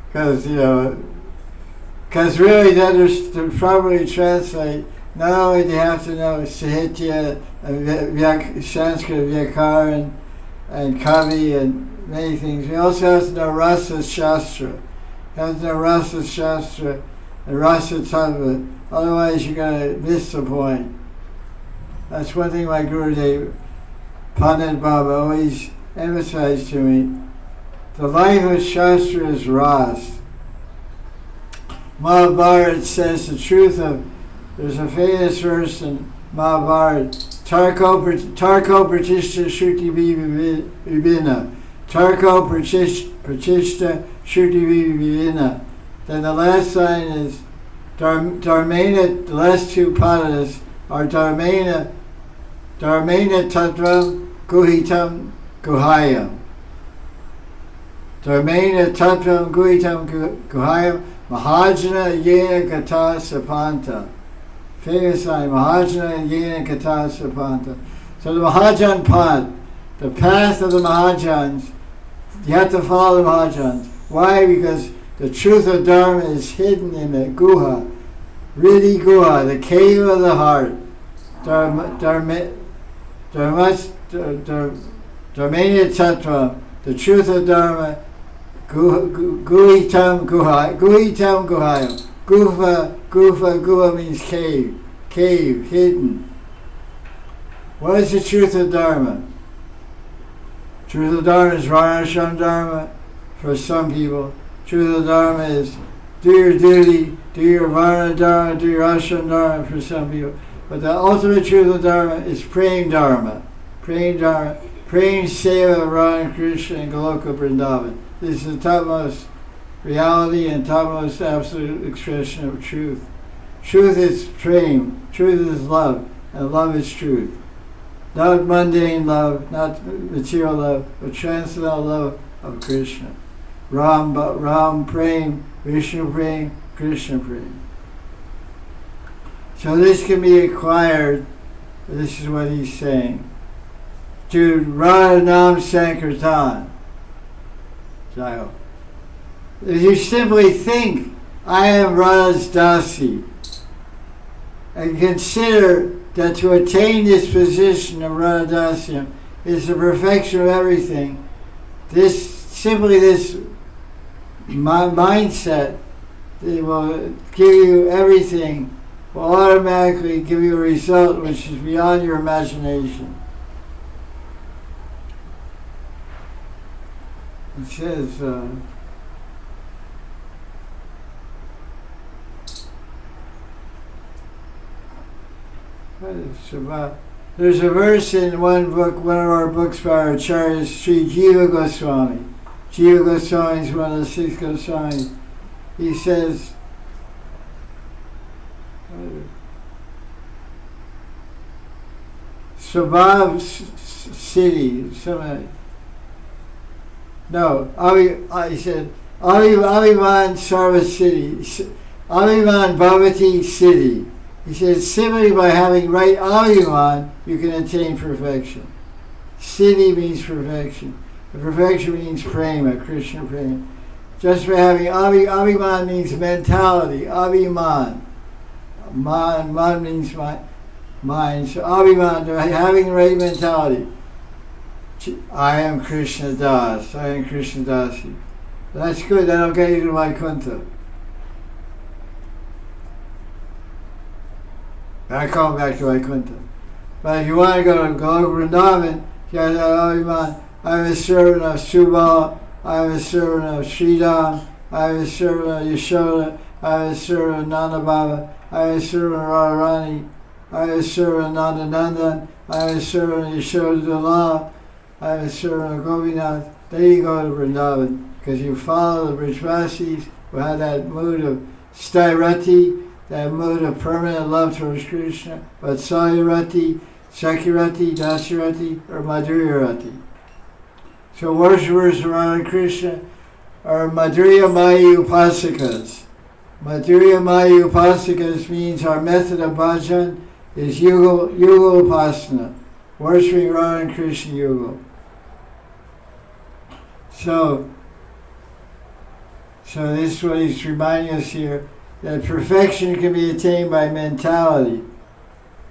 Because, you know, really to properly translate, not only do you have to know Sahitya, Sanskrit, Vyakaran, and Kavi, and many things, you also have to know Rasa Shastra. You have to know Rasa Shastra and Rasa Tattva, otherwise you're going to miss the point. That's one thing my Gurudev, Pandit Baba, always emphasized to me. The life of Shastra is Ras. Mahabharata says the truth of, there's a famous verse in Mahabharata, Tarko Pratishta Shruti Vibhina. Tarko Pratishta Shruti Vibhina. Then the last line is, Dharmena, the last two padas are Dharmena Tattvam Guhitam Guhayam. Dharmena Tattvam Guhitam Guhayam. Mahajana Yena Gata Sapanta. Famous line, Mahajana Yena Gata Sapanta. So the Mahajan path, the path of the Mahajans, you have to follow the Mahajans. Why? Because the truth of Dharma is hidden in the Guha, Riddhi Guha, the cave of the heart. Dharmena Tattva, the truth of Dharma, Guhitam Guhayam. Guha means cave, hidden. What is the truth of Dharma? Truth of Dharma is Varnashram Dharma for some people. Truth of Dharma is do your duty, do your Varna Dharma, do your Ashram Dharma for some people. But the ultimate truth of Dharma is Prem Dharma. Prem Seva Radha Krishna and Goloka Vrindavan. This is the topmost reality and topmost absolute expression of truth. Truth is Prem, truth is love, and love is truth. Not mundane love, not material love, but transcendental love of Krishna. Ram Prem, Vishnu Prem, Krishna Prem. So this can be acquired, this is what he's saying, to Radha Nam Sankirtan. So, if you simply think, I am Radha's dasi, and consider that to attain this position of Radha Dasyam is the perfection of everything, this mindset that will give you everything, will automatically give you a result which is beyond your imagination. It says, there's a verse in one of our books by our Acharya, Sri Jiva Goswami. Jiva Goswami is one of the 6 Goswamis. He says, Sabab City, something. No, I said Abhiman Sarva City, Abhiman Bhavati City. He said simply by having right Abhiman, you can attain perfection. Siddhi means perfection. And perfection means prema, Krishna prema. Just by having Abhiman means mentality, Abhiman. Man means mind. So Abhiman, having the right mentality. I am Krishna Das, I am Krishna Dasi. That's good, that'll get you to Vaikuntha. I call back to Vaikuntha. But if you want to go to Vrindavan, you have Abhiman. I am a servant of Subal, I am a servant of Sridham, I am a servant of Yashoda, I am a servant of Nanda Baba, I am a servant of Radharani, I am a servant of Nanda Nandan, I am a servant of Yashoda Dalal, I am a servant of Govinath. There you go to Vrindavan, because you follow the Brajvasis who have that mood of Stairati, that mood of permanent love towards Krishna, Vatsalyarati, Sakirati, Dasirati, or Madhurya-rati. So worshippers around Krishna are Madhurya Maya Upasakas. Madhurya Maya Upasakas means our method of bhajan is Yuga Upasana, worshipping around Krishna Yuga. So this is what he's reminding us here, that perfection can be attained by mentality.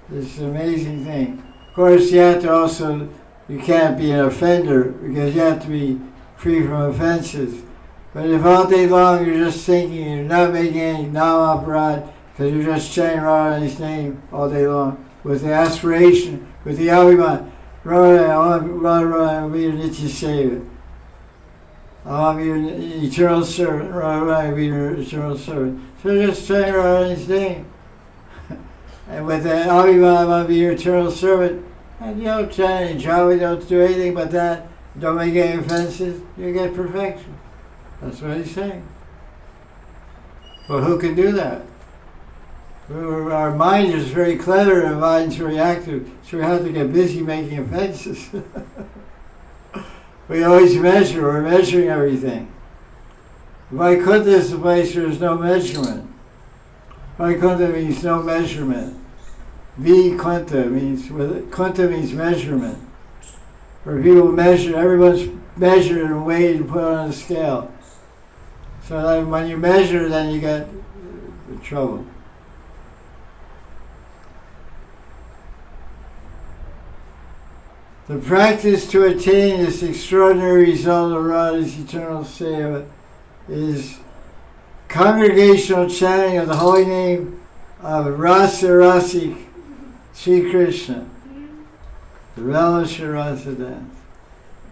This is an amazing thing. Of course, you can't be an offender because you have to be free from offenses. But if all day long you're just thinking, you're not making any nam-aparad, because you're just chanting Radharani's name all day long, with the aspiration, with the abhiman, Radharani will be your Nitya Seva. I'll be your eternal servant, Radharani will be your eternal servant. So just chanting Radharani's name. And with that abhiman, I'll be your eternal servant. And you don't chant any japa, don't do anything but that, don't make any offenses, you get perfection. That's what he's saying. But who can do that? Our mind is very clever and our mind's very active, so we have to get busy making offenses. We always measure, we're measuring everything. Vaikuntha is the place where there's no measurement. Vaikuntha means no measurement. Kunta means measurement. Where people measure, everyone's measured and weighed and put on a scale. So that when you measure, then you get trouble. The practice to attain this extraordinary result of Radha's eternal seva is congregational chanting of the holy name of Rasa Rasik Sri Krishna, the relish of Rasa dance.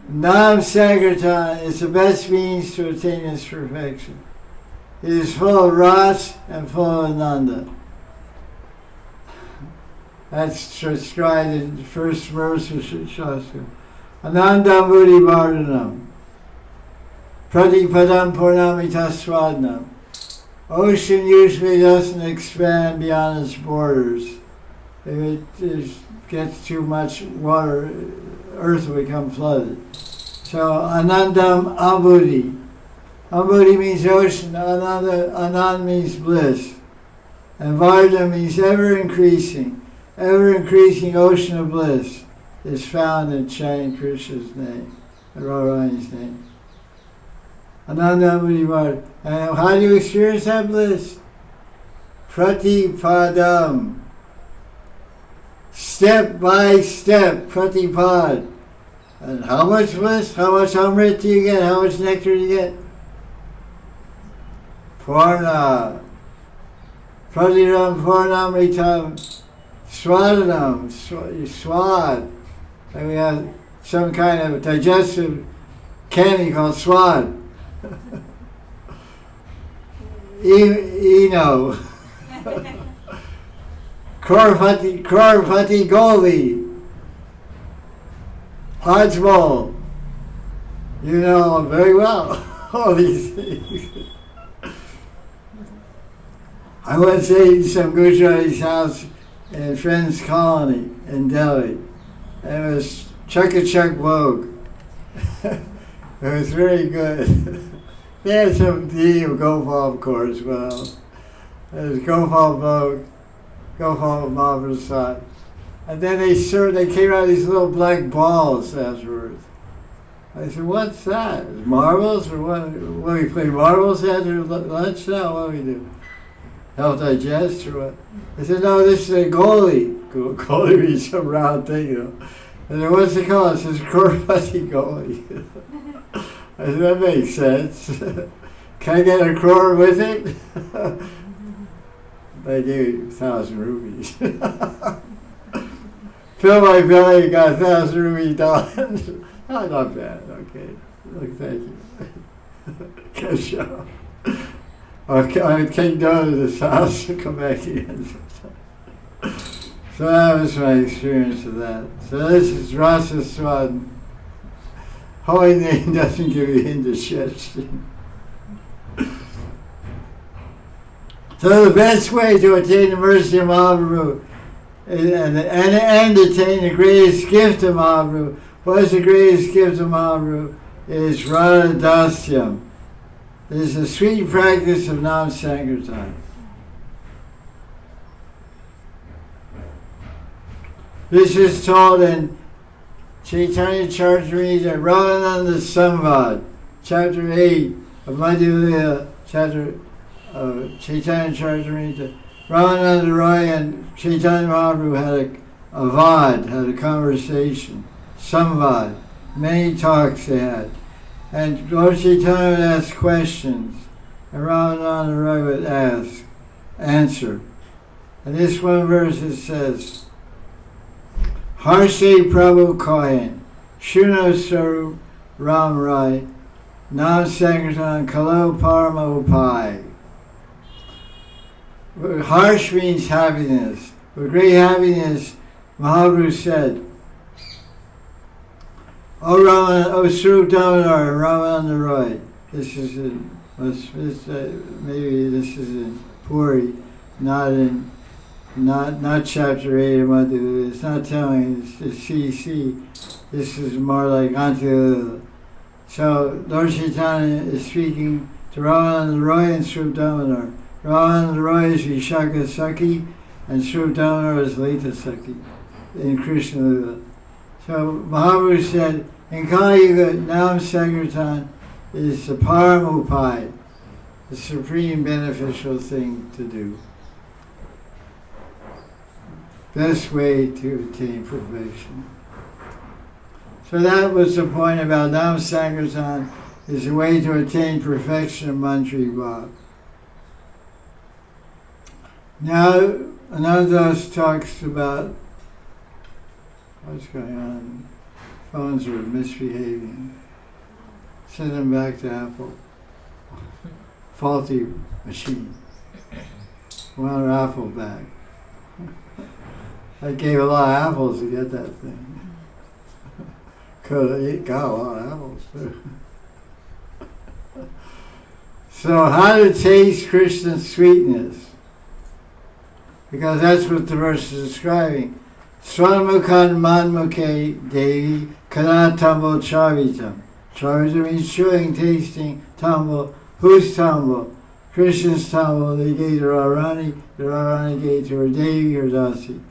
Nam Sankirtan is the best means to attain this perfection. It is full of ras and full of ananda. That's described in the first verse of Shastra. Anandam Buddhi Vardhanam. Pratipadam Purnamita Swadnam. Ocean usually doesn't expand beyond its borders. If it gets too much water, earth will become flooded. So Anandam Ambudhi. Ambudhi means ocean, Anand means bliss. And Vardha means ever increasing ocean of bliss is found in chanting Krishna's name, Radharani's name. Anandam Ambudhi Vardha. And how do you experience that bliss? Pratipadam. Step by step, pratipad. And how much bliss, how much amrit do you get, how much nectar do you get? Purna. Pratiram purnamritam swadanam, swad. And we have some kind of digestive candy called swad. Eno. Krarpati Goli. Hodgeball. You know very well all these things. I once ate in some Gujarati's house in a friend's colony in Delhi. And it was Chuck Vogue. It was very good. They had some D of Gopal, of course, well. It was Gopal Vogue, Gopal Maharaj. And then they came out these little black balls afterwards. I said, what's that? Marbles? Or what we play marbles after lunch now? What do we do? Help digest or what? I said, no, this is a goalie. Goalie means some round thing, you know. And then what's it called? It says crore-putty goalie. I said, that makes sense. Can I get a crore with it? They gave 1,000 rupees. Fill my belly, got 1,000 rupee dollars. Oh, not bad, okay. Look, thank you. Good job. I would take down to this house and come back again. So that was my experience of that. So this is Rasa Swan. Holy name doesn't give you indigestion. So the best way to attain the mercy of Mahaprabhu and attain the greatest gift of Mahaprabhu, what is the greatest gift of Mahaprabhu? It is Radha Dasyam. It is the sweet practice of Nam Sankirtan. This is told in Chaitanya Charitamrita, Raghunatha Samvad, chapter 8 of Madhya chapter of Chaitanya Charitamrita. Raghunatha Roy and Chaitanya Mahaprabhu had had a conversation, Samvad, many talks they had. And Lord Chaitanya would ask questions, and Raghunatha Roy would answer. And this one verse it says, Harshe Prabhu Koyan, Shuno Sarup Ram Rai, Nam Sankirtan Kalo Parama Upai. Harsh means happiness. With great happiness, Mahaprabhu said, O Srup Damodar, Raghunatha Roy. This is in, maybe this is in Puri, not chapter 8 of Madhya. It's not telling, it's CC. This is more like Antya. So Lord Chaitanya is speaking to Raghunatha Roy and Srup Damodar. Raghunatha Roy is Vishaka Sakhi and Srup Damodar is Lita Sakhi in Krishna Lila. So Mahaprabhu said, in Kali Yuga, Nam Sankirtan is the Param Upai, the supreme beneficial thing to do. Best way to attain perfection. So that was the point about Nam Sankirtan is a way to attain perfection of Mantri Bhav. Now, Anandas talks about what's going on. Phones are misbehaving. Send them back to Apple. Faulty machine. Want our Apple back. I gave a lot of apples to get that thing. Got a lot of apples too. So how to taste Krishna's sweetness? Because that's what the verse is describing. Swanmukhan manmukhe devi kana tambo chavitam. Chavitam means chewing, tasting, tambo. Whose tambo? Krishna's tambo. They gave to Radharani. The Radharani gave to her Devi, her dasi.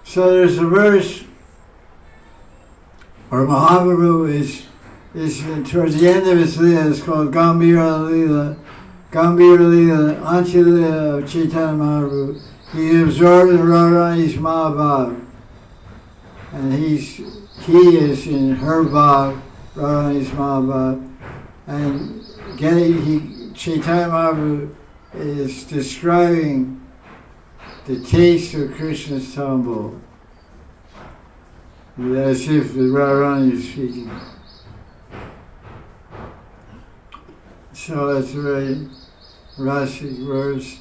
So there's a verse where Mahaprabhu is towards the end of his Leela. It's called Gambhira Leela. Gambhira Leela, Antya Leela of Chaitanya Mahaprabhu. He absorbed in Radharani's Mahabhav. And he is in her Bhav, Radharani's Mahabhav. And Chaitanya Mahaprabhu is describing the taste of Krishna's tambo, as if the Radharani is speaking. So that's a very rasic verse.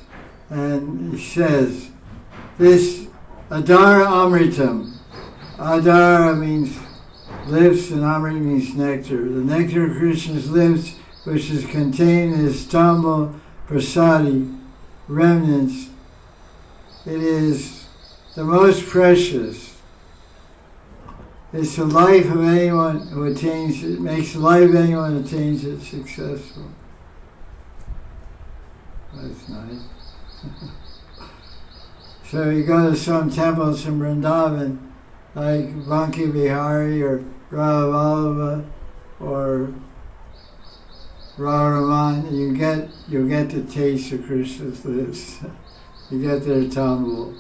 And it says, this Adara Amritam. Adara means lips and Amrit means nectar. The nectar of Krishna's lips, which is contained in his tambo prasadi, remnants, it is the most precious. It's the life of anyone who attains it, makes the life of anyone who attains it successful. That's nice. So you go to some temples in Vrindavan, like Banki Bihari or Radha or Radharani, you'll get the taste of Krishna's lips. You get their tambul.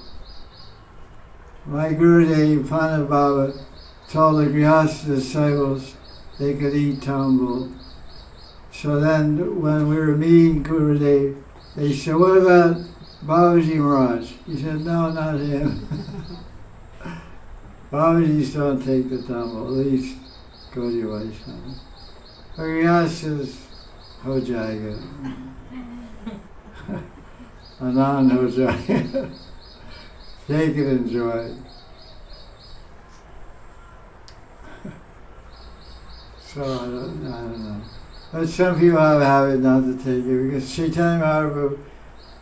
My Gurudev Pandit Baba told the Grihastha disciples they could eat tambul. So then when we were meeting Gurudev, they said, "What about Babaji Maharaj?" He said, "No, not him." Babajis don't take the tambul, at least Gaudiya Vaishnava. But Grihasthas, ho jayega. Anand ho jayega. Take it, enjoy it. So I don't know. But some people have a habit not to take it, because Chaitanya Mahaprabhu,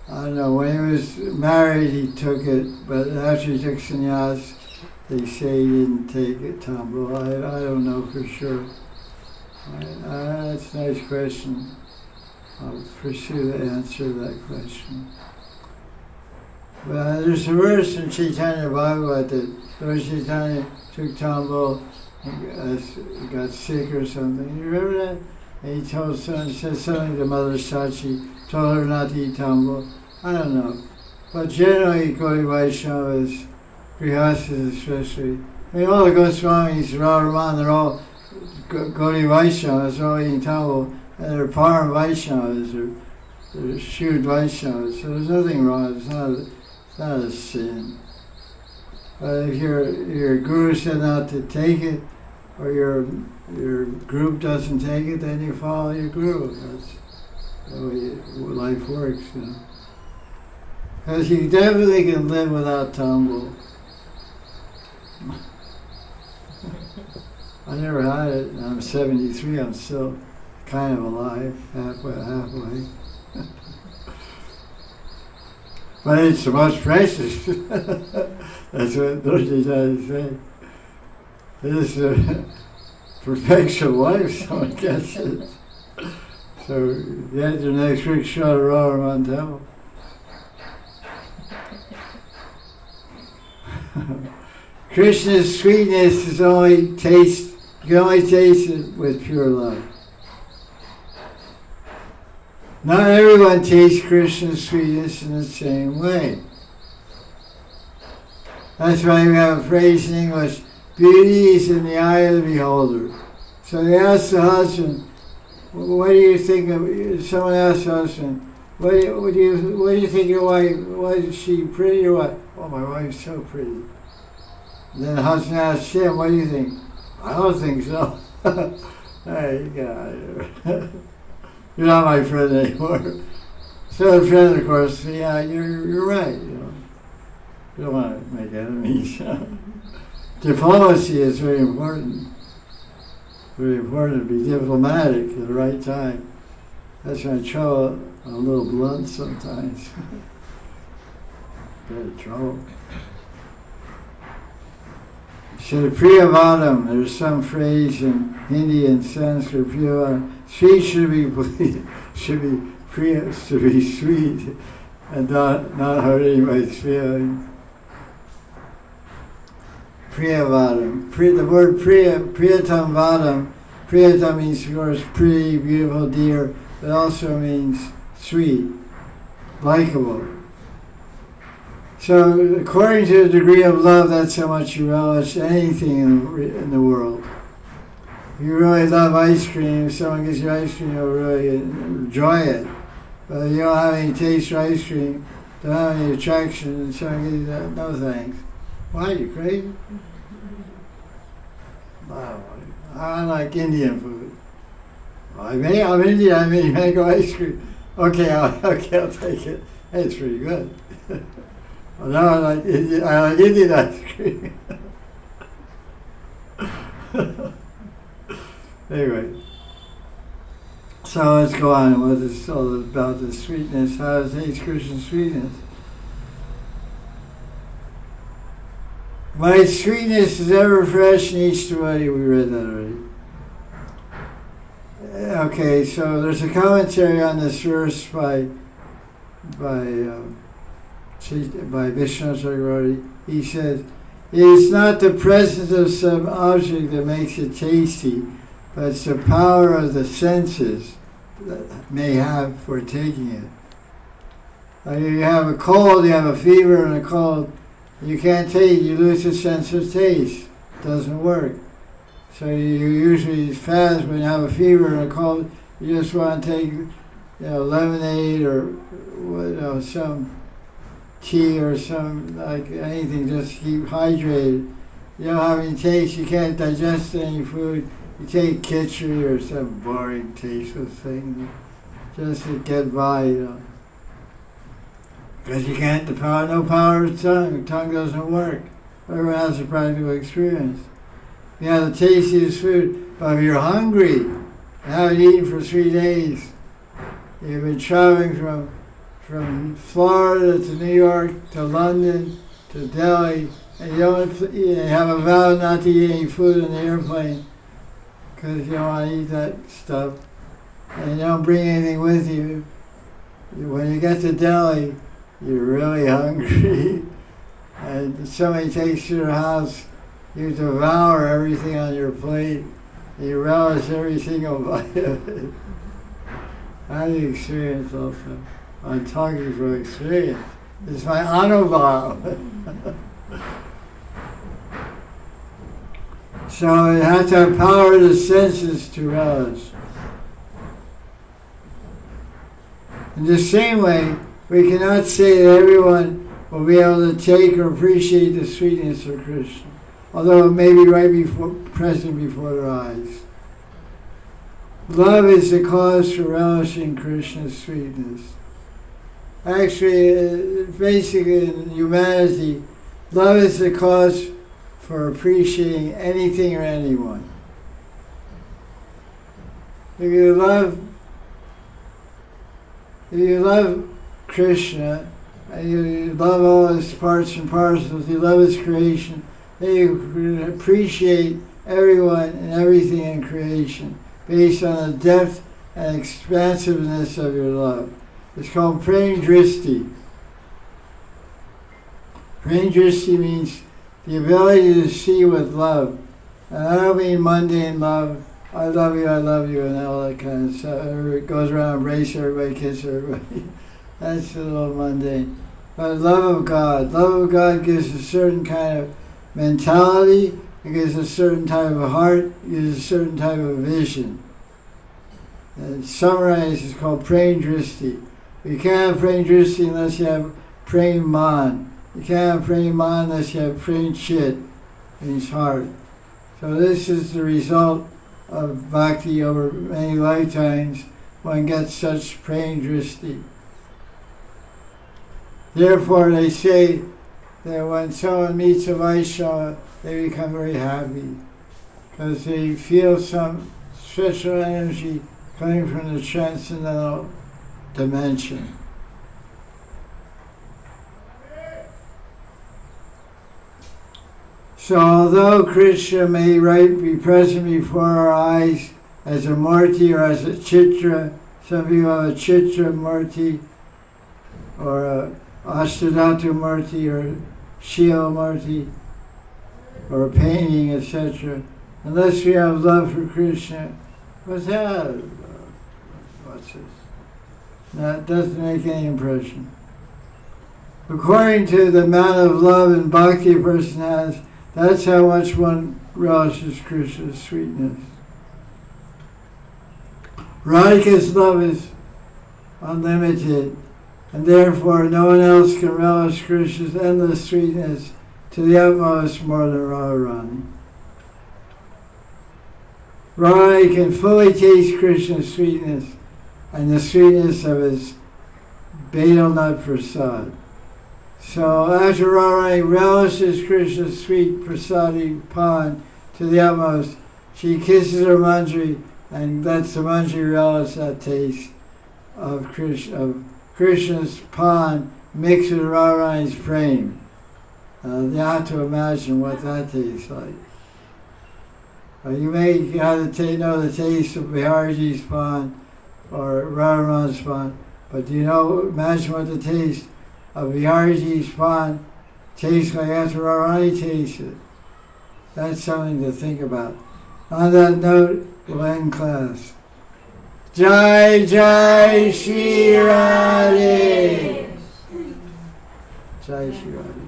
I don't know, when he was married he took it, but after he took sannyas, they say he didn't take it, tambul. I don't know for sure. That's a nice question. I'll pursue the answer to that question. But there's a verse in Chaitanya Bhagavat that Lord Chaitanya took tambul, he got sick or something. You remember that? And he said something to Mother Sachi, told her not to eat tambul. I don't know. But generally, Gaudiya Vaishnavas, Grihasthas especially, I mean, all the Goswamis, Radharani, they're all Gaudiya Vaishnavas, they're all eating tambul, and they're Param Vaishnavas, they're Shuddha Vaishnavas, so there's nothing wrong, it's not a sin. But if your guru said not to take it, or your group doesn't take it, then you follow your guru. That's the way life works, you know. Because you definitely can live without tambul. I never had it, and I'm 73, I'm still kind of alive, halfway. But it's the most precious. That's what Dorji trying to say. It is a perfection life, someone gets it. So get your next rickshaw to Radharani Temple. Krishna's sweetness is you can only taste it with pure love. Not everyone tastes Krishna's sweetness in the same way. That's why we have a phrase in English, beauty is in the eye of the beholder. So they asked the husband, what do you think of, someone asked the husband, what do you think your wife, is she pretty or what? Oh, my wife's so pretty. And then the husband asked him, what do you think? I don't think so. Hey, you got out of here. You're not my friend anymore. So the friend, of course, yeah, you're right. You don't want to make enemies. Diplomacy is very important. Very important to be diplomatic at the right time. That's why I trouble a little blunt sometimes. Get in trouble. So the Priyavadam, there's some phrase in Hindi and Sanskrit, Priyavadam. Sweet should be sweet and not hurt anybody's feelings. Priyavadam. The word Priyatam Vadam, Priyatam means, of course, pretty, beautiful, dear, but also means sweet, likable. So according to the degree of love, that's how much you relish anything in the world. If you really love ice cream, if someone gives you ice cream, you'll really enjoy it. But if you don't have any taste for ice cream, don't have any attraction, and someone gives you that, no thanks. Why, are you crazy? Wow. I like Indian food. Well, I'm Indian, I mean mango ice cream. Okay, I'll take it. Hey, it's pretty good. Well, now I like Indian ice cream. Anyway, so let's go on. What is all about the sweetness? How to taste Krishna's sweetness? My sweetness is ever fresh in each devotee. We read that already. Okay, so there's a commentary on this verse by Vishnu Chakravarti. He says, "It is not the presence of some object that makes it tasty, but it's the power of the senses that may have for taking it." Like you have a cold, you have a fever and a cold, you can't taste, you lose the sense of taste. It doesn't work. So you usually fast when you have a fever and a cold, you just want to take lemonade or some tea or some, like anything, just keep hydrated. You don't have any taste, you can't digest any food, you take khichdi or some boring tasteless thing just to get by, Because you can't, no power of the tongue doesn't work. Everyone has a practical experience. You have the tastiest food, but if you're hungry, you haven't eaten for 3 days, you've been traveling from Florida to New York to London to Delhi, and you have a vow not to eat any food in the airplane because you don't want to eat that stuff, and you don't bring anything with you. When you get to Delhi, you're really hungry, and somebody takes you to their house, you devour everything on your plate, you relish every single bite of it. I had the experience also. I'm talking from experience. It's my anubhav. So you have to have power of the senses to relish. In the same way, we cannot say that everyone will be able to take or appreciate the sweetness of Krishna, although it may be present before their eyes. Love is the cause for relishing Krishna's sweetness. Actually, basically in humanity, love is the cause for appreciating anything or anyone. If you love Krishna, and you love all his parts and parcels, you love his creation, then you can appreciate everyone and everything in creation based on the depth and expansiveness of your love. It's called praying dristi. Praying dristi means the ability to see with love. And I don't mean mundane love, I love you, and all that kind of stuff. It goes around, embrace everybody, kiss everybody. That's a little mundane. But love of God gives a certain kind of mentality, it gives a certain type of heart, it gives a certain type of vision. And summarized, it's called praying dristi. You can't have praying dristi unless you have praying man. You can't have praying man unless you have praying chit in his heart. So this is the result of bhakti over many lifetimes. One gets such praying dristi. Therefore, they say that when someone meets a Vaishnava, they become very happy because they feel some special energy coming from the transcendental dimension. So although Krishna may be present before our eyes as a Murti or as a Chitra, some people have a Chitra Murti or a Ashtadhatu Murti or Shila Murti or a painting, etc. Unless we have love for Krishna, what's that? What's this? That doesn't make any impression. According to the amount of love and bhakti a person has, that's how much one relishes Krishna's sweetness. Radhika's love is unlimited, and therefore no one else can relish Krishna's endless sweetness to the utmost more than Radharani. Radharani can fully taste Krishna's sweetness and the sweetness of his betel nut prasad. So after Radharani relishes Krishna's sweet prasadi pan to the utmost, she kisses her manjari and lets the manjari relish that taste of Krishna's pan mixed with Radharani's prem. You have to imagine what that tastes like. You may have to know the taste of Bihariji's pan or Radharani's pan, but do you know, imagine what the taste of Bihariji's pan tastes like after Radharani tastes it. That's something to think about. On that note, we'll end class. Jai Jai Sri Radhe. Jai Sri Radhe.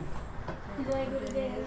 Jai Gurudev.